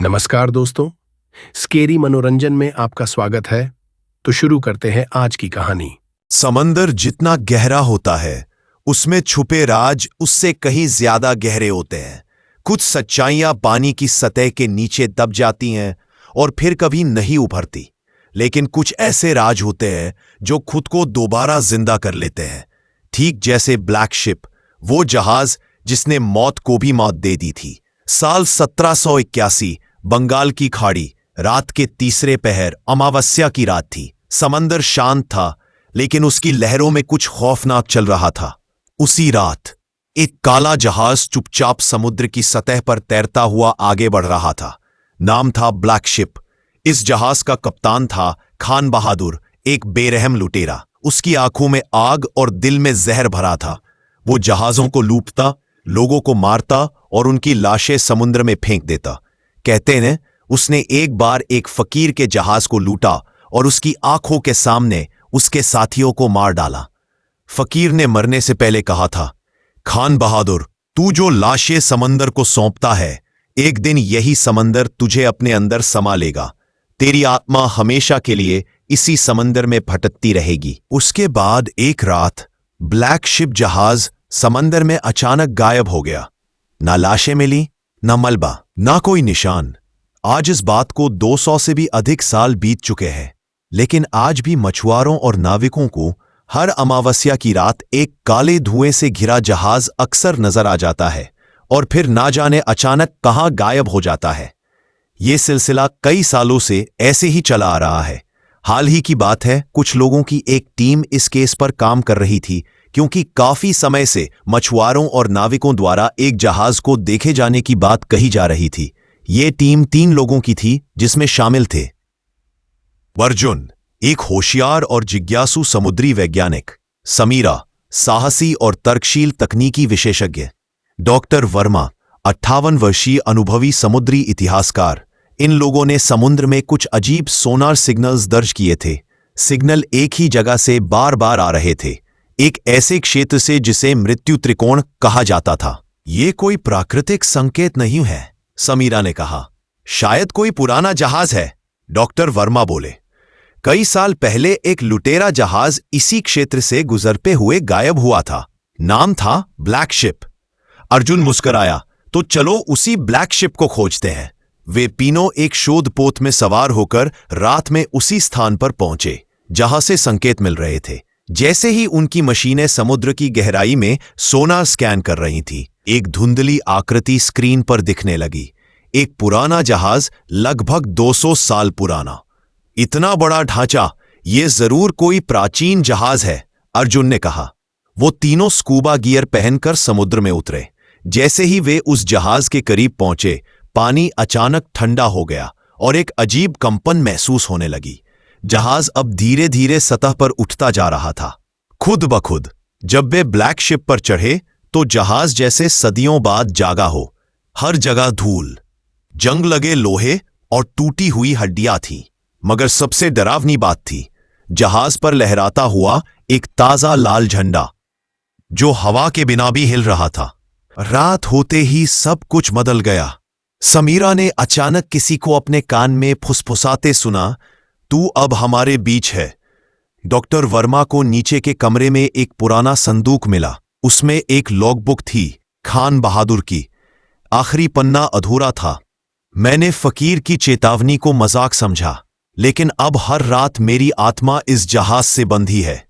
नमस्कार दोस्तों, स्केरी मनोरंजन में आपका स्वागत है। तो शुरू करते हैं आज की कहानी। समंदर जितना गहरा होता है, उसमें छुपे राज उससे कहीं ज्यादा गहरे होते हैं। कुछ सच्चाइयां पानी की सतह के नीचे दब जाती हैं और फिर कभी नहीं उभरती, लेकिन कुछ ऐसे राज होते हैं जो खुद को दोबारा जिंदा कर लेते हैं। ठीक जैसे ब्लैक शिप, वो जहाज जिसने मौत को भी मौत दे दी थी। साल 1781, बंगाल की खाड़ी, रात के तीसरे पहर, अमावस्या की रात थी। समंदर शांत था, लेकिन उसकी लहरों में कुछ खौफनाक चल रहा था। उसी रात एक काला जहाज चुपचाप समुद्र की सतह पर तैरता हुआ आगे बढ़ रहा था। नाम था ब्लैक शिप। इस जहाज का कप्तान था खान बहादुर, एक बेरहम लुटेरा। उसकी आंखों में आग और दिल में जहर भरा था। वो जहाजों को लूटता, लोगों को मारता और उनकी लाशें समुद्र में फेंक देता। कहते हैं उसने एक बार एक फकीर के जहाज को लूटा और उसकी आंखों के सामने उसके साथियों को मार डाला। फकीर ने मरने से पहले कहा था, खान बहादुर, तू जो लाशें समंदर को सौंपता है, एक दिन यही समंदर तुझे अपने अंदर समा लेगा। तेरी आत्मा हमेशा के लिए इसी समंदर में भटकती रहेगी। उसके बाद एक रात ब्लैक शिप जहाज समंदर में अचानक गायब हो गया। ना लाशें मिली, ना मलबा, ना कोई निशान। आज इस बात को 200 से भी अधिक साल बीत चुके हैं, लेकिन आज भी मछुआरों और नाविकों को हर अमावस्या की रात एक काले धुएं से घिरा जहाज अक्सर नजर आ जाता है और फिर ना जाने अचानक कहां गायब हो जाता है। ये सिलसिला कई सालों से ऐसे ही चला आ रहा है। हाल ही की बात है, कुछ लोगों की एक टीम इस केस पर काम कर रही थी, क्योंकि काफी समय से मछुआरों और नाविकों द्वारा एक जहाज को देखे जाने की बात कही जा रही थी। ये टीम 3 लोगों की थी, जिसमें शामिल थे अर्जुन, एक होशियार और जिज्ञासु समुद्री वैज्ञानिक, समीरा, साहसी और तर्कशील तकनीकी विशेषज्ञ, डॉक्टर वर्मा, 58 वर्षीय अनुभवी समुद्री इतिहासकार। इन लोगों ने समुद्र में कुछ अजीब सोनार सिग्नल्स दर्ज किए थे। सिग्नल एक ही जगह से बार बार आ रहे थे, एक ऐसे क्षेत्र से जिसे मृत्यु त्रिकोण कहा जाता था। ये कोई प्राकृतिक संकेत नहीं है, समीरा ने कहा। शायद कोई पुराना जहाज है, डॉक्टर वर्मा बोले। कई साल पहले एक लुटेरा जहाज इसी क्षेत्र से गुजरते हुए गायब हुआ था। नाम था ब्लैक शिप। अर्जुन मुस्कुराया, तो चलो उसी ब्लैक शिप को खोजते हैं। वे तीनों एक शोध पोत में सवार होकर रात में उसी स्थान पर पहुंचे जहां से संकेत मिल रहे थे। जैसे ही उनकी मशीनें समुद्र की गहराई में सोनार स्कैन कर रही थी, एक धुंधली आकृति स्क्रीन पर दिखने लगी। एक पुराना जहाज, लगभग 200 साल पुराना। इतना बड़ा ढांचा, ये जरूर कोई प्राचीन जहाज है, अर्जुन ने कहा। वो तीनों स्कूबा गियर पहनकर समुद्र में उतरे। जैसे ही वे उस जहाज के करीब पहुंचे, पानी अचानक ठंडा हो गया और एक अजीब कंपन महसूस होने लगी। जहाज अब धीरे धीरे सतह पर उठता जा रहा था, खुद ब खुद। जब वे ब्लैक शिप पर चढ़े तो जहाज जैसे सदियों बाद जागा हो। हर जगह धूल, जंग लगे लोहे और टूटी हुई हड्डियां थीं। मगर सबसे डरावनी बात थी, जहाज पर लहराता हुआ एक ताजा लाल झंडा, जो हवा के बिना भी हिल रहा था। रात होते ही सब कुछ बदल गया। समीरा ने अचानक किसी को अपने कान में फुसफुसाते सुना, तू अब हमारे बीच है। डॉक्टर वर्मा को नीचे के कमरे में एक पुराना संदूक मिला। उसमें एक लॉगबुक थी, खान बहादुर की। आखिरी पन्ना अधूरा था। मैंने फकीर की चेतावनी को मजाक समझा, लेकिन अब हर रात मेरी आत्मा इस जहाज से बंधी है।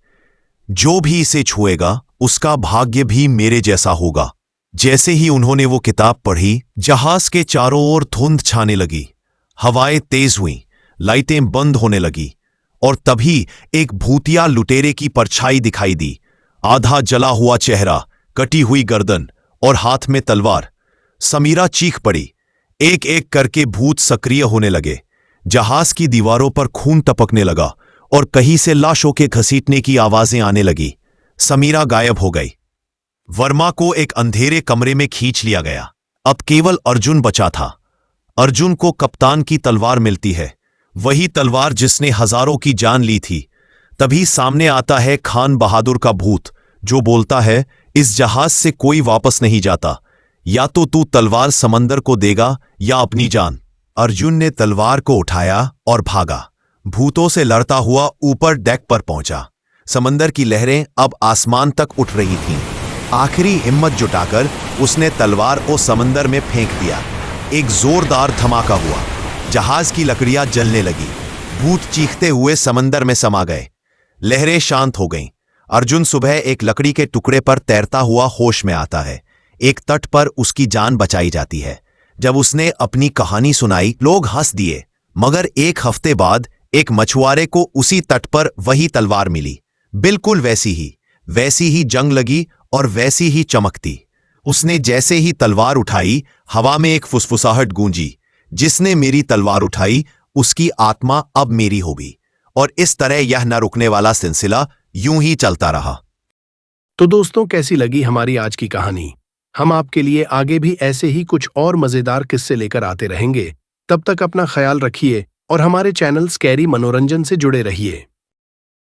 जो भी इसे छुएगा, उसका भाग्य भी मेरे जैसा होगा। जैसे ही उन्होंने वो किताब पढ़ी, जहाज के चारों ओर धुंध छाने लगी। हवाएं तेज हुईं, लाइटें बंद होने लगी और तभी एक भूतिया लुटेरे की परछाई दिखाई दी। आधा जला हुआ चेहरा, कटी हुई गर्दन और हाथ में तलवार। समीरा चीख पड़ी। एक एक करके भूत सक्रिय होने लगे। जहाज की दीवारों पर खून टपकने लगा और कहीं से लाशों के घसीटने की आवाजें आने लगी। समीरा गायब हो गई। वर्मा को एक अंधेरे कमरे में खींच लिया गया। अब केवल अर्जुन बचा था। अर्जुन को कप्तान की तलवार मिलती है, वही तलवार जिसने हजारों की जान ली थी। तभी सामने आता है खान बहादुर का भूत, जो बोलता है, इस जहाज से कोई वापस नहीं जाता। या तो तू तलवार समंदर को देगा या अपनी जान। अर्जुन ने तलवार को उठाया और भागा। भूतों से लड़ता हुआ ऊपर डेक पर पहुंचा। समंदर की लहरें अब आसमान तक उठ रही थीं। आखिरी हिम्मत जुटाकर उसने तलवार को समंदर में फेंक दिया। एक जोरदार धमाका हुआ। जहाज की लकड़ियां जलने लगी। भूत चीखते हुए समंदर में समा गए। लहरें शांत हो गईं। अर्जुन सुबह एक लकड़ी के टुकड़े पर तैरता हुआ होश में आता है। एक तट पर उसकी जान बचाई जाती है। जब उसने अपनी कहानी सुनाई, लोग हंस दिए। मगर एक हफ्ते बाद एक मछुआरे को उसी तट पर वही तलवार मिली। बिल्कुल वैसी ही जंग लगी और वैसी ही चमकती। उसने जैसे ही तलवार उठाई, हवा में एक फुसफुसाहट गूंजी, जिसने मेरी तलवार उठाई उसकी आत्मा अब मेरी होगी। और इस तरह यह न रुकने वाला सिलसिला यूं ही चलता रहा। तो दोस्तों, कैसी लगी हमारी आज की कहानी? हम आपके लिए आगे भी ऐसे ही कुछ और मजेदार किस्से लेकर आते रहेंगे। तब तक अपना ख्याल रखिए और हमारे चैनल स्कैरी मनोरंजन से जुड़े रहिए।